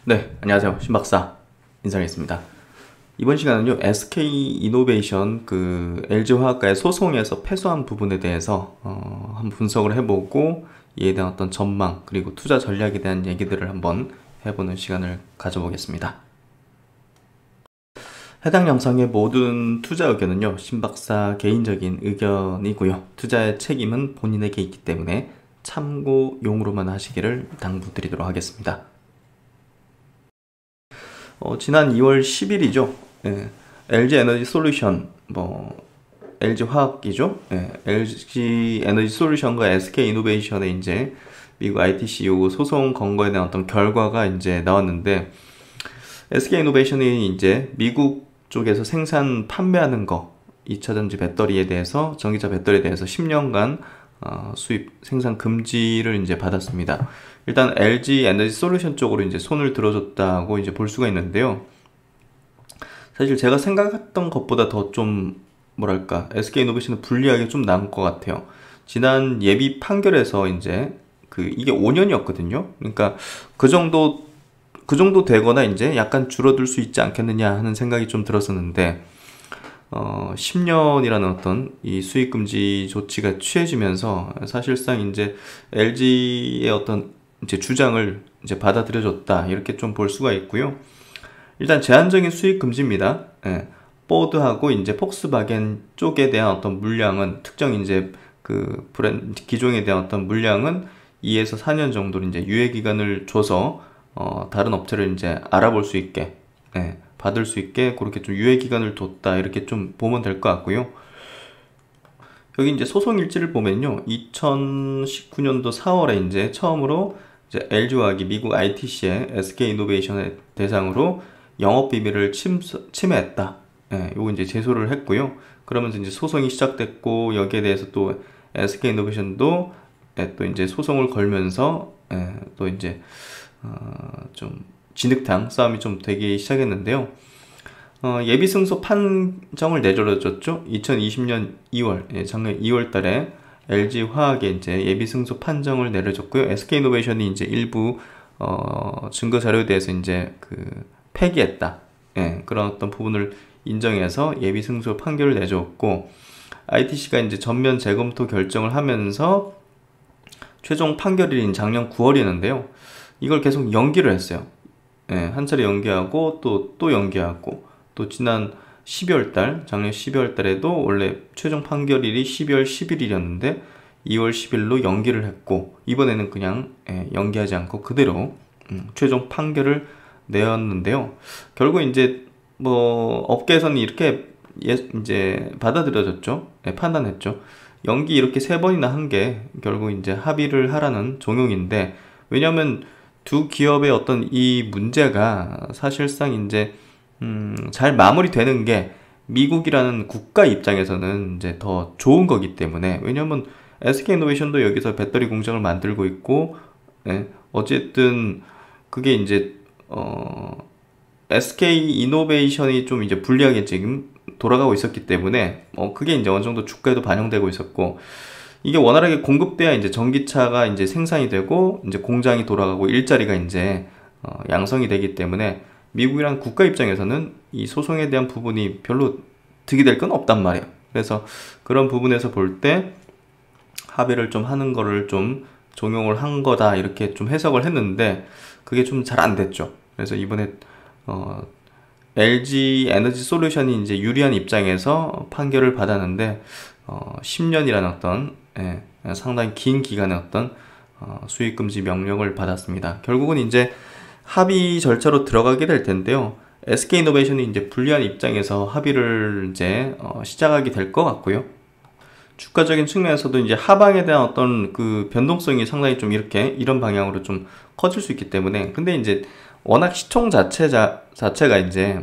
네, 안녕하세요. 신박사 인사하겠습니다. 이번 시간은요, SK이노베이션 LG화학과의 소송에서 패소한 부분에 대해서 한번 분석을 해보고 이에 대한 어떤 전망 그리고 투자 전략에 대한 얘기들을 한번 해보는 시간을 가져보겠습니다. 해당 영상의 모든 투자 의견은요, 신박사 개인적인 의견이고요. 투자의 책임은 본인에게 있기 때문에 참고용으로만 하시기를 당부드리도록 하겠습니다. 지난 2월 10일이죠. LG 에너지 솔루션, LG 화학이죠. LG 에너지 솔루션과 SK 이노베이션의 이제 미국 ITC 요구 소송 건거에 대한 어떤 결과가 이제 나왔는데, SK 이노베이션이 이제 미국 쪽에서 생산 판매하는 거, 2차전지 배터리에 대해서, 전기차 배터리에 대해서 10년간 수입 생산 금지를 이제 받았습니다. 일단 LG 에너지 솔루션 쪽으로 이제 손을 들어줬다고 이제 볼 수가 있는데요. 사실 제가 생각했던 것보다 더 좀 뭐랄까 SK 이노베이션은 불리하게 좀 나은 것 같아요. 지난 예비 판결에서 이제 이게 5년이었거든요. 그러니까 그 정도 되거나 이제 약간 줄어들 수 있지 않겠느냐 하는 생각이 좀 들었었는데, 10년이라는 어떤 이 수익 금지 조치가 취해지면서 사실상 이제 LG의 어떤 이제 주장을 이제 받아들여줬다, 이렇게 좀 볼 수가 있고요. 일단 제한적인 수익 금지입니다. 포드하고 이제 폭스바겐 쪽에 대한 어떤 물량은, 특정 이제 브랜드 기종에 대한 어떤 물량은 2에서 4년 정도로 이제 유예 기간을 줘서 다른 업체를 이제 알아볼 수 있게, 받을 수 있게 그렇게 좀 유예 기간을 뒀다, 이렇게 좀 보면 될 것 같고요. 여기 이제 소송 일지를 보면요, 2019년도 4월에 이제 처음으로 이제 LG화학이 미국 ITC의 SK 이노베이션의 대상으로 영업 비밀을 침해했다. 요거 이제 제소를 했고요. 그러면서 이제 소송이 시작됐고, 여기에 대해서 또 SK 이노베이션도 또 이제 소송을 걸면서 또 이제 좀 진흙탕 싸움이 좀 되기 시작했는데요. 예비 승소 판정을 내려줬죠. 2020년 2월, 작년 2월 달에 LG 화학에 이제 예비 승소 판정을 내려줬고요. SK 이노베이션이 이제 일부 증거 자료에 대해서 이제 폐기했다, 그런 어떤 부분을 인정해서 예비 승소 판결을 내줬고, ITC가 이제 전면 재검토 결정을 하면서 최종 판결일인 작년 9월이었는데요. 이걸 계속 연기를 했어요. 한 차례 연기하고 또 연기하고, 또 지난 12월 달, 작년 12월 달에도 원래 최종 판결일이 12월 11일이었는데 2월 10일로 연기를 했고, 이번에는 그냥 연기하지 않고 그대로 최종 판결을 내었는데요. 결국 이제 업계에서는 이렇게 이제 받아들여졌죠. 판단했죠. 연기 이렇게 3번이나 한 게 결국 이제 합의를 하라는 종용인데, 왜냐면 두 기업의 어떤 이 문제가 사실상 이제 잘 마무리되는 게 미국이라는 국가 입장에서는 이제 더 좋은 거기 때문에, 왜냐면 SK이노베이션도 여기서 배터리 공장을 만들고 있고, 어쨌든 그게 이제 SK이노베이션이 좀 이제 불리하게 지금 돌아가고 있었기 때문에 그게 이제 어느 정도 주가에도 반영되고 있었고, 이게 원활하게 공급돼야 이제 전기차가 이제 생산이 되고 이제 공장이 돌아가고 일자리가 이제 양성이 되기 때문에, 미국이란 국가 입장에서는 이 소송에 대한 부분이 별로 득이 될 건 없단 말이에요. 그래서 그런 부분에서 볼 때 합의를 좀 하는 거를 좀 종용을 한 거다, 이렇게 좀 해석을 했는데, 그게 좀 잘 안 됐죠. 그래서 이번에 LG 에너지 솔루션이 이제 유리한 입장에서 판결을 받았는데, 10년이라는 어떤 상당히 긴 기간의 어떤 수익금지 명령을 받았습니다. 결국은 이제 합의 절차로 들어가게 될 텐데요. SK이노베이션이 이제 불리한 입장에서 합의를 이제 시작하게 될 것 같고요. 주가적인 측면에서도 이제 하방에 대한 어떤 변동성이 상당히 좀 이런 방향으로 좀 커질 수 있기 때문에, 근데 이제 워낙 시총 자체가 이제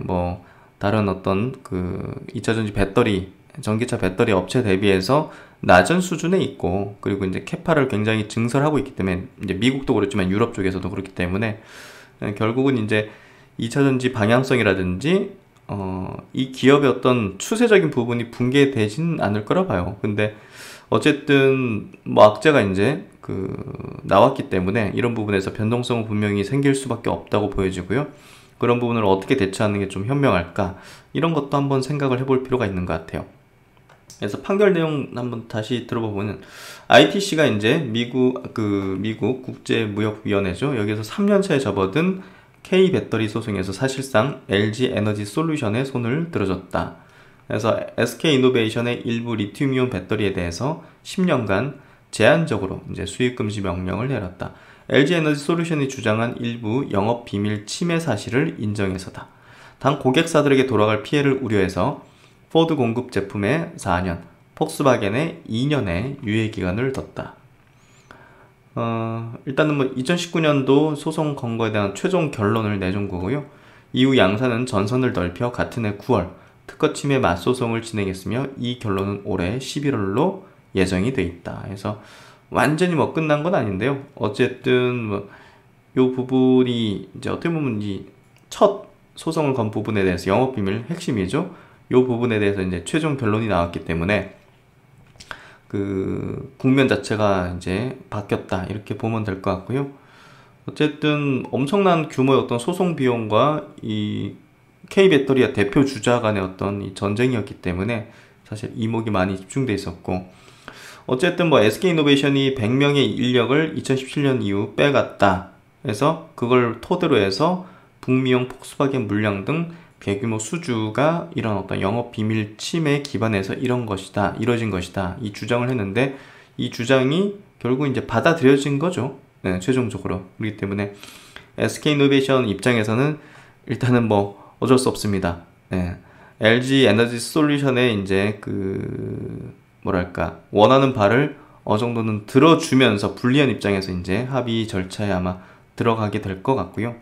다른 어떤 2차전지 배터리, 전기차 배터리 업체 대비해서 낮은 수준에 있고, 그리고 이제 캐파를 굉장히 증설하고 있기 때문에, 이제 미국도 그렇지만 유럽 쪽에서도 그렇기 때문에 결국은 이제 2차전지 방향성이라든지 이 기업의 어떤 추세적인 부분이 붕괴되진 않을 거라 봐요. 근데 어쨌든 뭐 악재가 이제 나왔기 때문에 이런 부분에서 변동성은 분명히 생길 수밖에 없다고 보여지고요. 그런 부분을 어떻게 대처하는 게 좀 현명할까, 이런 것도 한번 생각을 해볼 필요가 있는 것 같아요. 그래서 판결 내용 한번 다시 들어보면, ITC가 이제 미국 국제무역위원회죠. 여기서 3년차에 접어든 K 배터리 소송에서 사실상 LG 에너지 솔루션에 손을 들어줬다. 그래서 SK 이노베이션의 일부 리튬이온 배터리에 대해서 10년간 제한적으로 이제 수입 금지 명령을 내렸다. LG 에너지 솔루션이 주장한 일부 영업 비밀 침해 사실을 인정해서다. 단 고객사들에게 돌아갈 피해를 우려해서 포드 공급 제품에 4년, 폭스바겐에 2년의 유예 기간을 뒀다. 일단은 뭐 2019년도 소송 건거에 대한 최종 결론을 내준 거고요. 이후 양사는 전선을 넓혀 같은 해 9월 특허 침해 맞소송을 진행했으며 이 결론은 올해 11월로 예정이 돼 있다. 그래서 완전히 뭐 끝난 건 아닌데요. 어쨌든 뭐 요 부분이 이제 어떻게 보면 이 첫 소송을 건 부분에 대해서 영업 비밀 핵심이죠. 요 부분에 대해서 이제 최종 결론이 나왔기 때문에 국면 자체가 이제 바뀌었다, 이렇게 보면 될 것 같고요. 어쨌든 엄청난 규모의 어떤 소송 비용과 이 K배터리와 대표 주자 간의 어떤 이 전쟁이었기 때문에 사실 이목이 많이 집중돼 있었고, 어쨌든 뭐 SK이노베이션이 100명의 인력을 2017년 이후 빼갔다. 그래서 그걸 토대로 해서 북미용 폭스바겐 물량 등 대규모 수주가 이런 어떤 영업 비밀 침해에 기반해서 이루어진 것이다. 이 주장을 했는데, 이 주장이 결국 이제 받아들여진 거죠. 네, 최종적으로. 그렇기 때문에 SK이노베이션 입장에서는 일단은 뭐 어쩔 수 없습니다. 네. LG 에너지 솔루션의 이제 원하는 바를 어느 정도는 들어주면서 불리한 입장에서 이제 합의 절차에 아마 들어가게 될 것 같고요.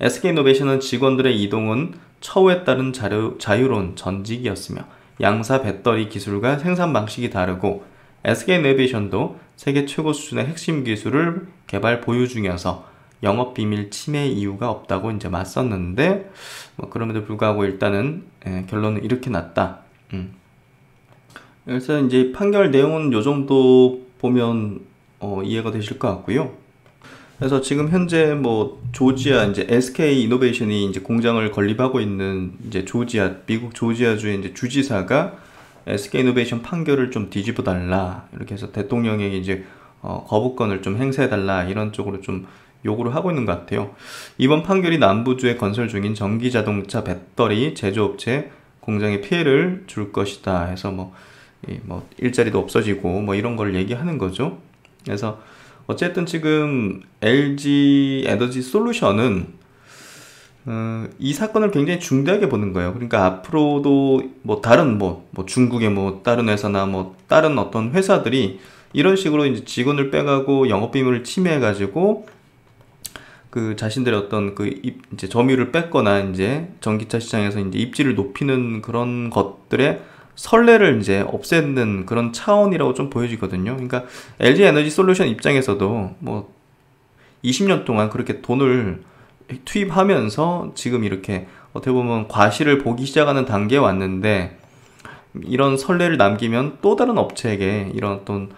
SK이노베이션은 직원들의 이동은 처우에 따른 자유로운 전직이었으며 양사 배터리 기술과 생산 방식이 다르고 SK이노베이션도 세계 최고 수준의 핵심 기술을 개발 보유 중이어서 영업 비밀 침해 이유가 없다고 이제 맞섰는데, 뭐 그럼에도 불구하고 일단은 결론은 이렇게 났다. 그래서 이제 판결 내용은 요 정도 보면 이해가 되실 것 같고요. 그래서 지금 현재 뭐 조지아 이제 SK 이노베이션이 이제 공장을 건립하고 있는 이제 미국 조지아주의 이제 주지사가 SK 이노베이션 판결을 좀 뒤집어 달라, 이렇게 해서 대통령에게 이제 거부권을 좀 행사해 달라, 이런 쪽으로 좀 요구를 하고 있는 것 같아요. 이번 판결이 남부주에 건설 중인 전기자동차 배터리 제조업체 공장에 피해를 줄 것이다 해서 뭐 일자리도 없어지고 뭐 이런 걸 얘기하는 거죠. 그래서 어쨌든 지금 LG 에너지 솔루션은 이 사건을 굉장히 중대하게 보는 거예요. 그러니까 앞으로도 뭐 다른 중국의 뭐 다른 회사나 뭐 다른 어떤 회사들이 이런 식으로 이제 직원을 빼가고 영업비밀을 침해해가지고 자신들의 어떤 이제 점유율을 뺏거나 이제 전기차 시장에서 이제 입지를 높이는 그런 것들의 선례를 이제 없애는 그런 차원이라고 좀 보여지거든요. 그러니까 LG 에너지 솔루션 입장에서도 뭐 20년 동안 그렇게 돈을 투입하면서 지금 이렇게 어떻게 보면 과실을 보기 시작하는 단계에 왔는데, 이런 선례를 남기면 또 다른 업체에게 이런 어떤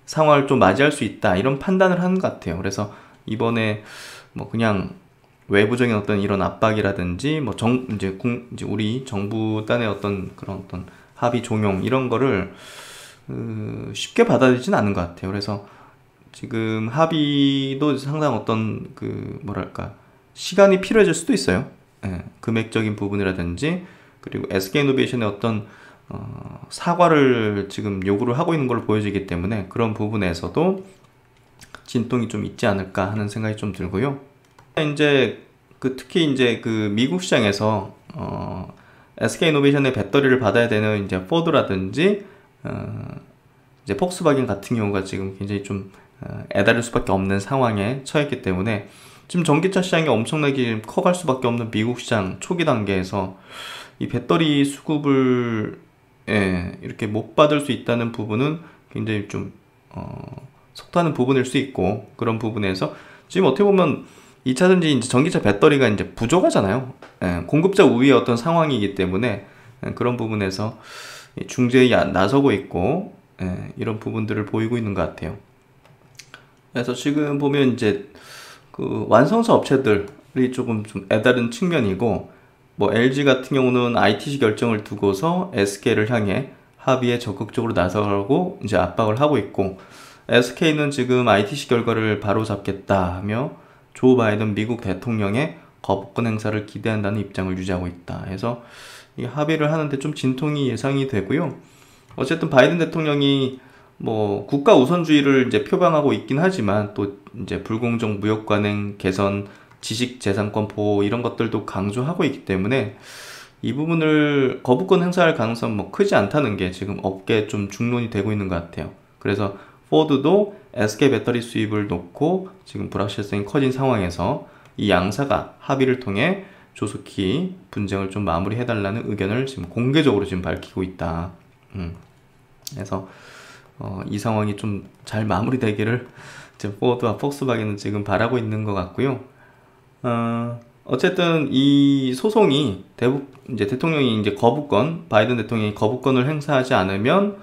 상황을 좀 맞이할 수 있다, 이런 판단을 하는 것 같아요. 그래서 이번에 뭐 그냥 외부적인 어떤 이런 압박이라든지 뭐 이제 우리 정부 단의 어떤 그런 어떤 합의 종용, 이런 거를 쉽게 받아들이진 않는 것 같아요. 그래서 지금 합의도 상당 어떤 시간이 필요해질 수도 있어요. 금액적인 부분이라든지, 그리고 SK이노베이션의 어떤 사과를 지금 요구를 하고 있는 걸로 보여지기 때문에 그런 부분에서도 진통이 좀 있지 않을까 하는 생각이 좀 들고요. 이제 특히 이제 미국 시장에서 SK이노베이션의 배터리를 받아야 되는 이제 포드라든지 이제 폭스바겐 같은 경우가 지금 굉장히 좀 애달릴 수밖에 없는 상황에 처했기 때문에 지금 전기차 시장이 엄청나게 커갈 수밖에 없는 미국 시장 초기 단계에서 이 배터리 수급을 이렇게 못 받을 수 있다는 부분은 굉장히 좀 속타는 부분일 수 있고, 그런 부분에서 지금 어떻게 보면 2차전지 이제 전기차 배터리가 이제 부족하잖아요. 공급자 우위의 어떤 상황이기 때문에 그런 부분에서 중재에 나서고 있고 이런 부분들을 보이고 있는 것 같아요. 그래서 지금 보면 이제 그 완성차 업체들이 조금 좀 애다른 측면이고, 뭐 LG 같은 경우는 ITC 결정을 두고서 SK를 향해 합의에 적극적으로 나서고 이제 압박을 하고 있고, SK는 지금 ITC 결과를 바로잡겠다 하며 조 바이든 미국 대통령의 거부권 행사를 기대한다는 입장을 유지하고 있다. 그래서 이 합의를 하는데 좀 진통이 예상이 되고요. 어쨌든 바이든 대통령이 뭐 국가 우선주의를 이제 표방하고 있긴 하지만 또 이제 불공정 무역 관행 개선, 지식 재산권 보호 이런 것들도 강조하고 있기 때문에 이 부분을 거부권 행사할 가능성은 뭐 크지 않다는 게 지금 업계에 좀 중론이 되고 있는 것 같아요. 그래서 포드도 SK 배터리 수입을 놓고 지금 불확실성이 커진 상황에서 이 양사가 합의를 통해 조속히 분쟁을 좀 마무리해달라는 의견을 지금 공개적으로 지금 밝히고 있다. 그래서 이 상황이 좀 잘 마무리되기를 지금 포드와 폭스바겐은 지금 바라고 있는 것 같고요. 어쨌든 이 소송이 이제 대통령이 이제 바이든 대통령이 거부권을 행사하지 않으면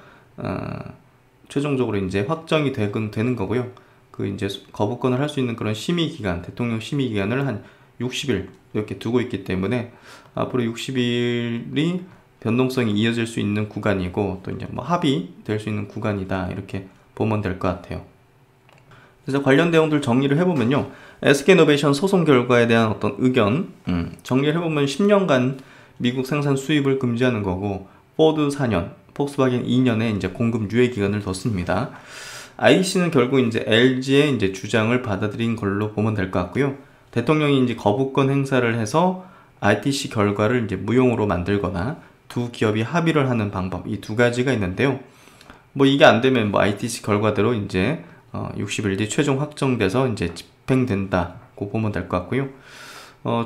최종적으로 이제 확정이 되는 거고요. 그 이제 거부권을 할 수 있는 그런 심의 기간, 대통령 심의 기간을 한 60일 이렇게 두고 있기 때문에 앞으로 60일이 변동성이 이어질 수 있는 구간이고, 또 이제 뭐 합의될 수 있는 구간이다 이렇게 보면 될 것 같아요. 그래서 관련 내용들 정리를 해보면요, SK이노베이션 소송 결과에 대한 어떤 의견 정리를 해보면 10년간 미국 생산 수입을 금지하는 거고, 포드 4년, 폭스바겐 2년에 이제 공급 유예 기간을 뒀습니다. ITC는 결국 이제 LG의 이제 주장을 받아들인 걸로 보면 될 것 같고요. 대통령이 이제 거부권 행사를 해서 ITC 결과를 이제 무용으로 만들거나 두 기업이 합의를 하는 방법, 이 두 가지가 있는데요. 뭐 이게 안 되면 뭐 ITC 결과대로 이제 60일 뒤 최종 확정돼서 이제 집행된다고 보면 될 것 같고요.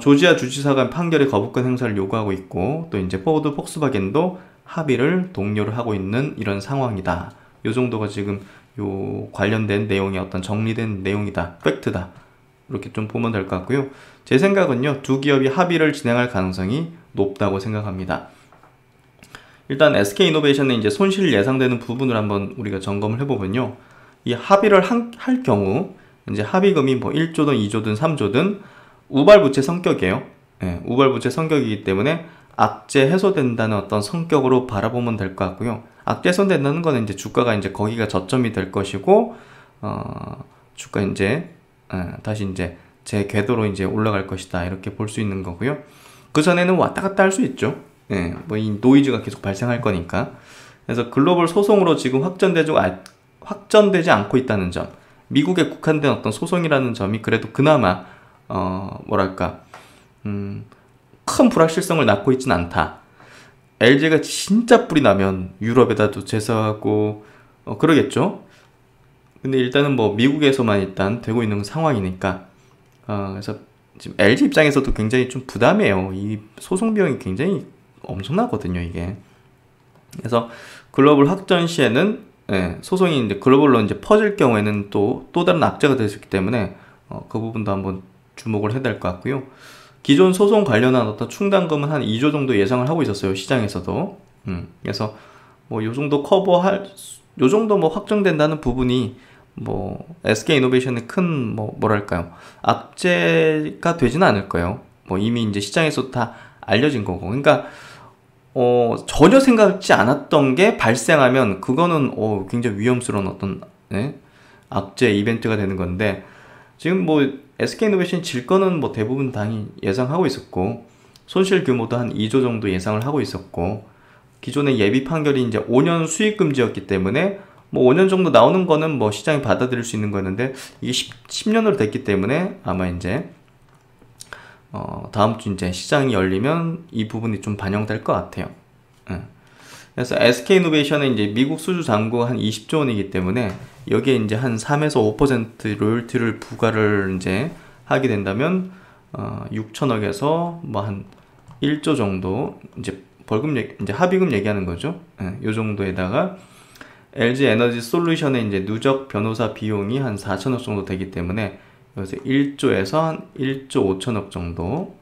조지아 주지사가 판결의 거부권 행사를 요구하고 있고, 또 이제 포드, 폭스바겐도 합의를 독려를 하고 있는 이런 상황이다. 요 정도가 지금 요 관련된 내용의 어떤 정리된 내용이다, 팩트다, 이렇게 좀 보면 될 것 같고요. 제 생각은요, 두 기업이 합의를 진행할 가능성이 높다고 생각합니다. 일단 SK이노베이션의 이제 손실 예상되는 부분을 한번 우리가 점검을 해보면요, 이 합의를 할 경우 이제 합의금이 뭐 1조든 2조든 3조든 우발부채 성격이에요. 우발부채 성격이기 때문에 악재 해소된다는 어떤 성격으로 바라보면 될 것 같고요. 악재 해소된다는 거는 이제 주가가 이제 거기가 저점이 될 것이고, 주가 이제 다시 이제 제 궤도로 이제 올라갈 것이다 이렇게 볼 수 있는 거고요. 그 전에는 왔다 갔다 할 수 있죠. 뭐 이 노이즈가 계속 발생할 거니까. 그래서 글로벌 소송으로 지금 확전되지 않고 있다는 점, 미국에 국한된 어떤 소송이라는 점이 그래도 그나마 큰 불확실성을 낳고 있진 않다. LG가 진짜 뿔이 나면 유럽에다도 제소하고 그러겠죠. 근데 일단은 뭐 미국에서만 일단 되고 있는 상황이니까 그래서 지금 LG 입장에서도 굉장히 좀 부담해요. 이 소송 비용이 굉장히 엄청나거든요, 이게. 그래서 글로벌 확전 시에는 소송이 이제 글로벌로 이제 퍼질 경우에는 또 다른 악재가 될 수 있기 때문에 그 부분도 한번 주목을 해야 될 것 같고요. 기존 소송 관련한 어떤 충당금은 한 2조 정도 예상을 하고 있었어요, 시장에서도. 그래서 뭐 요 정도 요 정도 뭐 확정된다는 부분이 뭐 SK이노베이션의 큰 악재가 되지는 않을 거예요. 뭐 이미 이제 시장에서 다 알려진 거고. 그러니까 전혀 생각지 않았던 게 발생하면 그거는 굉장히 위험스러운 어떤 악재 이벤트가 되는 건데, 지금 뭐 SK이노베이션이 질 거는 뭐 대부분 당연히 예상하고 있었고, 손실 규모도 한 2조 정도 예상을 하고 있었고, 기존의 예비 판결이 이제 5년 수익 금지였기 때문에 뭐 5년 정도 나오는 거는 뭐 시장이 받아들일 수 있는 거였는데, 이게 10년으로 됐기 때문에 아마 이제 다음 주 이제 시장이 열리면 이 부분이 좀 반영될 것 같아요. 그래서 SK이노베이션은 이제 미국 수주 잔고가 한 20조 원이기 때문에 여기에 이제 한 3에서 5% 로열티를 부과를 이제 하게 된다면 6천억에서 뭐 한 1조 정도 이제 이제 합의금 얘기하는 거죠. 요 정도에다가 LG 에너지 솔루션의 이제 누적 변호사 비용이 한 4천억 정도 되기 때문에 여기서 1조에서 한 1조 5천억 정도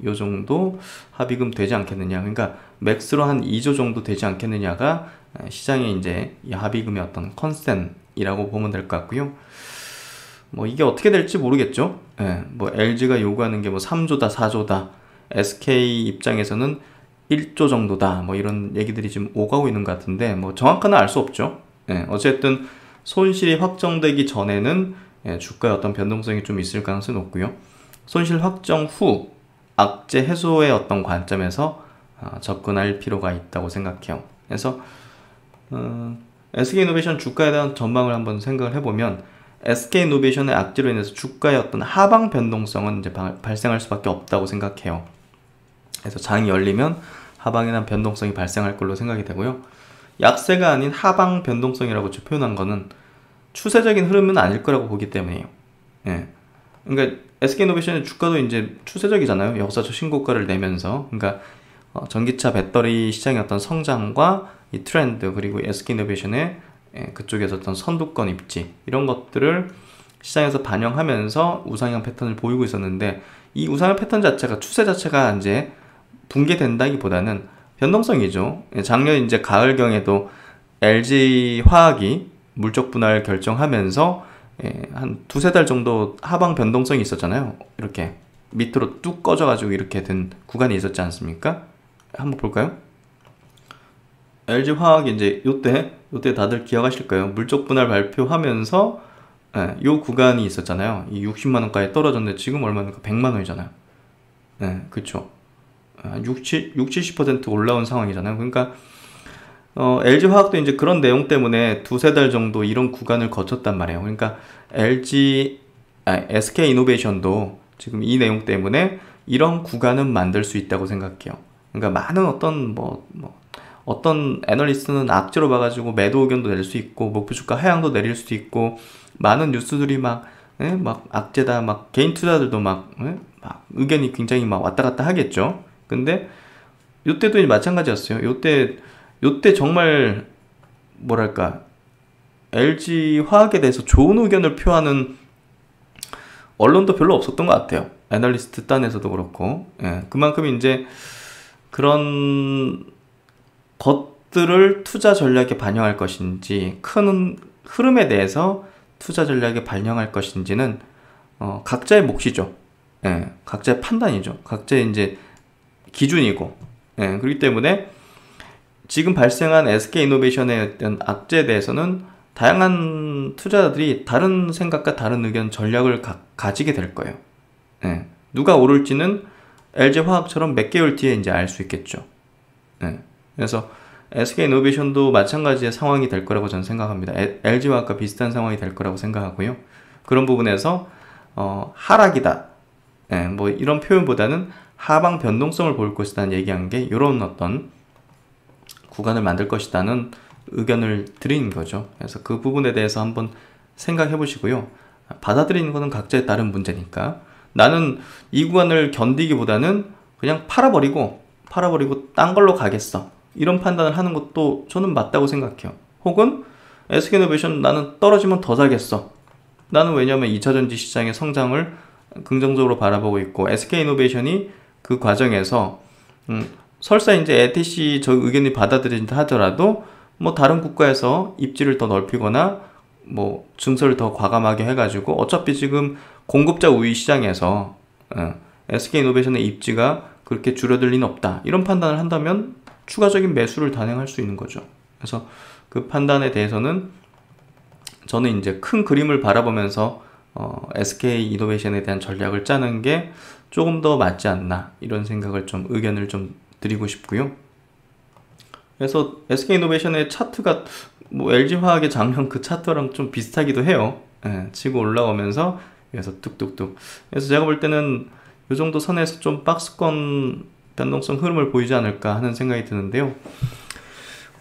요 정도 합의금 되지 않겠느냐. 그러니까 맥스로 한 2조 정도 되지 않겠느냐가 시장의 이제 이 합의금의 어떤 컨센이라고 보면 될 것 같고요. 뭐 이게 어떻게 될지 모르겠죠. 뭐 LG가 요구하는 게 뭐 3조다, 4조다. SK 입장에서는 1조 정도다. 뭐 이런 얘기들이 지금 오가고 있는 것 같은데 뭐 정확한은 알 수 없죠. 어쨌든 손실이 확정되기 전에는 주가의 어떤 변동성이 좀 있을 가능성이 높고요. 손실 확정 후 악재 해소의 어떤 관점에서 접근할 필요가 있다고 생각해요. 그래서 SK이노베이션 주가에 대한 전망을 한번 생각을 해보면 SK이노베이션의 악재로 인해서 주가의 어떤 하방 변동성은 이제 발생할 수밖에 없다고 생각해요. 그래서 장이 열리면 하방에 대한 변동성이 발생할 걸로 생각이 되고요. 약세가 아닌 하방 변동성이라고 표현한 거는 추세적인 흐름은 아닐 거라고 보기 때문이에요. 그러니까 SK이노베이션의 주가도 이제 추세적이잖아요. 역사적 신고가를 내면서. 그러니까 전기차 배터리 시장의 어떤 성장과 이 트렌드, 그리고 SK이노베이션의 그쪽에서 어떤 선두권 입지, 이런 것들을 시장에서 반영하면서 우상향 패턴을 보이고 있었는데, 이 우상향 패턴 자체가, 추세 자체가 이제 붕괴된다기보다는 변동성이죠. 작년 이제 가을경에도 LG 화학이 물적 분할 결정하면서 한 두세 달 정도 하방 변동성이 있었잖아요. 이렇게 밑으로 뚝 꺼져가지고 이렇게 된 구간이 있었지 않습니까? 한번 볼까요? LG 화학이 이제 요때 다들 기억하실 거예요. 물적 분할 발표하면서 요 구간이 있었잖아요. 이 60만원까지 떨어졌는데 지금 얼마입니까? 100만원이잖아요. 그쵸. 70% 올라온 상황이잖아요. 그러니까 LG 화학도 이제 그런 내용 때문에 두세 달 정도 이런 구간을 거쳤단 말이에요. 그러니까 SK 이노베이션도 지금 이 내용 때문에 이런 구간은 만들 수 있다고 생각해요. 그러니까 많은 어떤 애널리스트는 악재로 봐가지고 매도 의견도 낼 수 있고 목표 주가 하향도 내릴 수도 있고, 많은 뉴스들이 막 악재다, 막 개인 투자들도 막 의견이 굉장히 막 왔다 갔다 하겠죠. 근데 요때도 이제 마찬가지였어요. 요때 정말 뭐랄까, LG 화학에 대해서 좋은 의견을 표하는 언론도 별로 없었던 것 같아요. 애널리스트 딴에서도 그렇고. 그만큼 이제 그런 것들을 투자 전략에 반영할 것인지, 큰 흐름에 대해서 투자 전략에 반영할 것인지는 각자의 몫이죠. 각자의 판단이죠. 각자의 이제 기준이고. 그렇기 때문에 지금 발생한 SK이노베이션의 어떤 악재에 대해서는 다양한 투자자들이 다른 생각과 다른 의견, 전략을 가지게 될 거예요. 누가 오를지는 LG화학처럼 몇 개월 뒤에 이제 알 수 있겠죠. 그래서 SK이노베이션도 마찬가지의 상황이 될 거라고 저는 생각합니다. LG화학과 비슷한 상황이 될 거라고 생각하고요. 그런 부분에서 하락이다, 뭐 이런 표현보다는 하방 변동성을 보일 것이다 얘기한 게 이런 어떤 구간을 만들 것이다는 의견을 드리는 거죠. 그래서 그 부분에 대해서 한번 생각해 보시고요. 받아들이는 것은 각자의 다른 문제니까, 나는 이 구간을 견디기보다는 그냥 팔아버리고 딴 걸로 가겠어, 이런 판단을 하는 것도 저는 맞다고 생각해요. 혹은 SK이노베이션 나는 떨어지면 더 사겠어. 나는 왜냐하면 2차전지 시장의 성장을 긍정적으로 바라보고 있고, SK이노베이션이 그 과정에서 설사 이제 ATC 저 의견이 받아들인다 하더라도 뭐 다른 국가에서 입지를 더 넓히거나 뭐 증설을 더 과감하게 해가지고 어차피 지금 공급자 우위 시장에서 SK이노베이션의 입지가 그렇게 줄어들 리는 없다, 이런 판단을 한다면 추가적인 매수를 단행할 수 있는 거죠. 그래서 그 판단에 대해서는 저는 이제 큰 그림을 바라보면서 SK이노베이션에 대한 전략을 짜는 게 조금 더 맞지 않나, 이런 생각을 좀 의견을 좀 드리고 싶고요. 그래서 SK이노베이션의 차트가 뭐 LG화학의 작년 그 차트랑 좀 비슷하기도 해요. 치고 올라오면서 그래서 뚝뚝뚝. 그래서 제가 볼 때는 이 정도 선에서 좀 박스권 변동성 흐름을 보이지 않을까 하는 생각이 드는데요.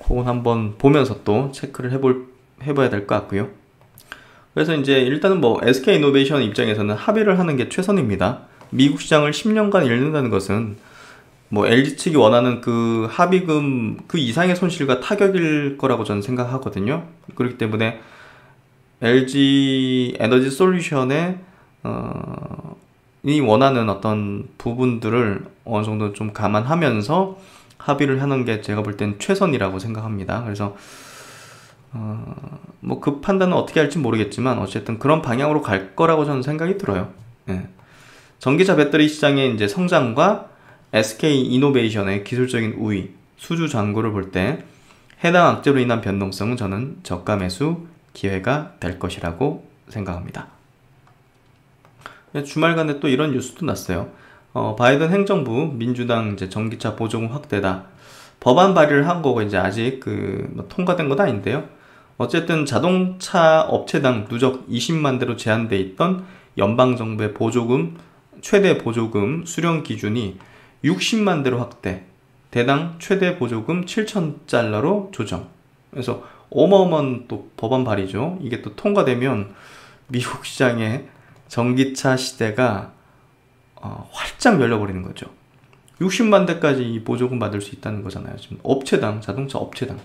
그건 한번 보면서 또 체크를 해봐야 될 것 같고요. 그래서 이제 일단은 뭐 SK이노베이션 입장에서는 합의를 하는 게 최선입니다. 미국 시장을 10년간 잃는다는 것은 뭐 LG 측이 원하는 그 합의금 그 이상의 손실과 타격일 거라고 저는 생각하거든요. 그렇기 때문에 LG 에너지 솔루션의 원하는 어떤 부분들을 어느 정도 좀 감안하면서 합의를 하는 게 제가 볼 땐 최선이라고 생각합니다. 그래서 뭐 그 판단은 어떻게 할지 모르겠지만 어쨌든 그런 방향으로 갈 거라고 저는 생각이 들어요. 예. 전기차 배터리 시장의 이제 성장과 SK 이노베이션의 기술적인 우위, 수주 잔고를 볼 때 해당 악재로 인한 변동성은 저는 저가 매수 기회가 될 것이라고 생각합니다. 주말간에 또 이런 뉴스도 났어요. 바이든 행정부 민주당 이제 전기차 보조금 확대다. 법안 발의를 한 거고 이제 아직 뭐 통과된 건 아닌데요. 어쨌든 자동차 업체당 누적 20만 대로 제한돼 있던 연방 정부의 보조금 최대 보조금 수령 기준이 60만 대로 확대. 대당 최대 보조금 7,000달러로 조정. 그래서 어마어마한 또 법안 발의죠. 이게 또 통과되면 미국 시장에 전기차 시대가 활짝 열려버리는 거죠. 60만 대까지 이 보조금 받을 수 있다는 거잖아요. 지금 업체당, 자동차 업체당.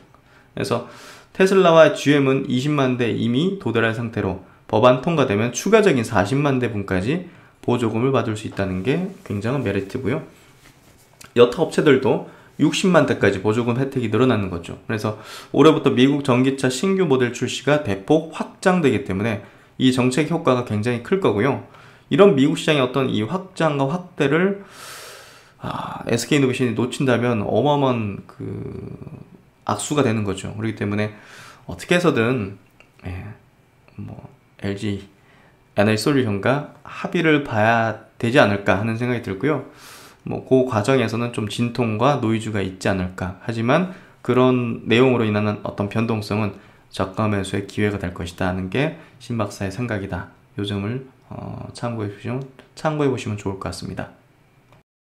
그래서 테슬라와 GM은 20만 대 이미 도달한 상태로 법안 통과되면 추가적인 40만 대 분까지 보조금을 받을 수 있다는 게 굉장한 메리트고요. 여타 업체들도 60만 대까지 보조금 혜택이 늘어나는 거죠. 그래서 올해부터 미국 전기차 신규 모델 출시가 대폭 확장되기 때문에 이 정책 효과가 굉장히 클 거고요. 이런 미국 시장의 어떤 이 확장과 확대를 SK이노베이션이 놓친다면 어마어마한 악수가 되는 거죠. 그렇기 때문에 어떻게 해서든 LG 에너지솔루션과 합의를 봐야 되지 않을까 하는 생각이 들고요. 그 과정에서는 좀 진통과 노이즈가 있지 않을까. 하지만 그런 내용으로 인한 어떤 변동성은 저가 매수의 기회가 될 것이다 하는 게 신박사의 생각이다. 요 점을 참고해 보시면 좋을 것 같습니다.